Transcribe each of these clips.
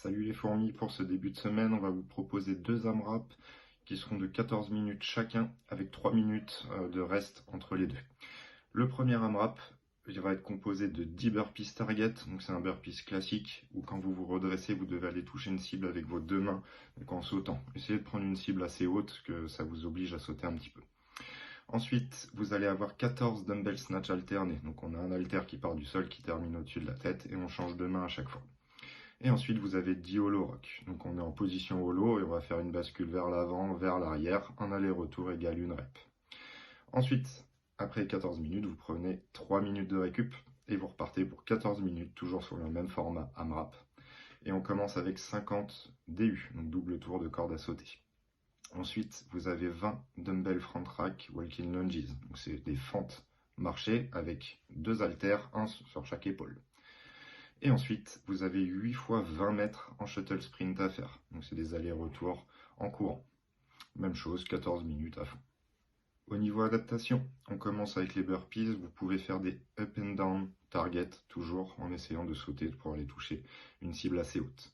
Salut les fourmis, pour ce début de semaine, on va vous proposer deux AMRAP qui seront de 14 minutes chacun avec 3 minutes de reste entre les deux. Le premier AMRAP, il va être composé de 10 burpees target, donc c'est un burpees classique où quand vous vous redressez, vous devez aller toucher une cible avec vos deux mains, donc en sautant. Essayez de prendre une cible assez haute, que ça vous oblige à sauter un petit peu. Ensuite, vous allez avoir 14 dumbbell snatch alternés, donc on a un haltère qui part du sol qui termine au-dessus de la tête et on change de main à chaque fois. Et ensuite, vous avez 10 holo rock. Donc on est en position holo et on va faire une bascule vers l'avant, vers l'arrière, un aller-retour égale une rep. Ensuite, après 14 minutes, vous prenez 3 minutes de récup et vous repartez pour 14 minutes, toujours sur le même format AMRAP. Et on commence avec 50 DU, donc double tour de corde à sauter. Ensuite, vous avez 20 dumbbell front rack walking lunges. Donc c'est des fentes marchées avec deux haltères, un sur chaque épaule. Et ensuite, vous avez 8 fois 20 mètres en shuttle sprint à faire. Donc c'est des allers-retours en courant. Même chose, 14 minutes à fond. Au niveau adaptation, on commence avec les burpees. Vous pouvez faire des up and down target, toujours en essayant de sauter pour aller toucher une cible assez haute.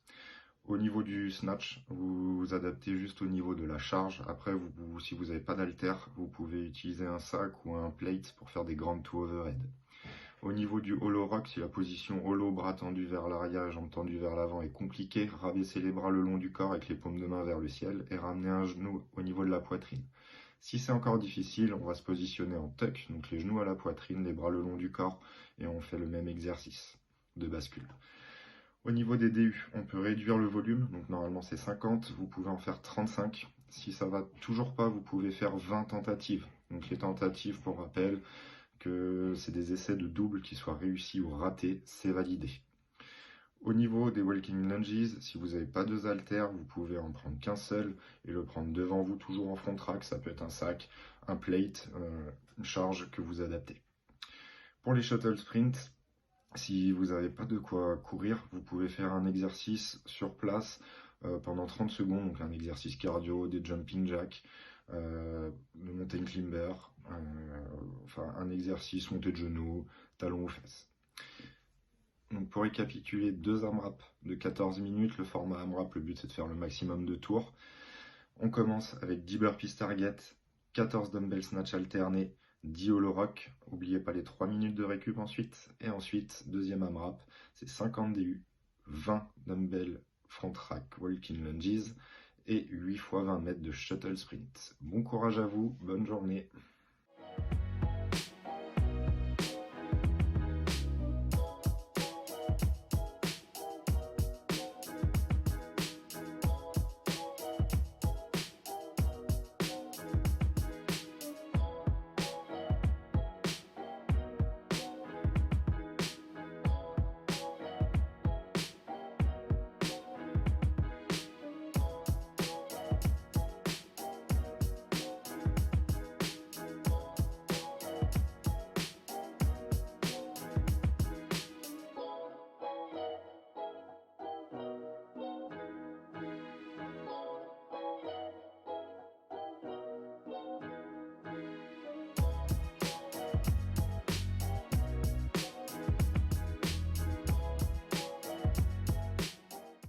Au niveau du snatch, vous vous adaptez juste au niveau de la charge. Après, si vous n'avez pas d'halter, vous pouvez utiliser un sac ou un plate pour faire des grandes to overhead. Au niveau du holo rock, si la position holo, bras tendus vers l'arrière et jambes tendues vers l'avant est compliquée, rabaissez les bras le long du corps avec les paumes de main vers le ciel et ramenez un genou au niveau de la poitrine. Si c'est encore difficile, on va se positionner en tuck, donc les genoux à la poitrine, les bras le long du corps et on fait le même exercice de bascule. Au niveau des DU, on peut réduire le volume, donc normalement c'est 50, vous pouvez en faire 35. Si ça va toujours pas, vous pouvez faire 20 tentatives. Donc les tentatives, pour rappel, que c'est des essais de double qui soient réussis ou ratés, c'est validé. Au niveau des walking lunges, si vous n'avez pas deux haltères, vous pouvez en prendre qu'un seul et le prendre devant vous, toujours en front rack. Ça peut être un sac, un plate, une charge que vous adaptez. Pour les shuttle sprint, si vous n'avez pas de quoi courir, vous pouvez faire un exercice sur place pendant 30 secondes, donc un exercice cardio, des jumping jacks, le mountain climber, enfin un exercice montée de genoux, talons aux fesses. Donc pour récapituler, deux AMRAP de 14 minutes, le format AMRAP, le but c'est de faire le maximum de tours. On commence avec 10 burpees target, 14 dumbbell snatch alternés, 10 holo rock, n'oubliez pas les 3 minutes de récup ensuite, et ensuite, deuxième AMRAP, c'est 50 DU, 20 dumbbell front rack walking lunges, et 8 fois 20 mètres de shuttle sprint. Bon courage à vous, bonne journée.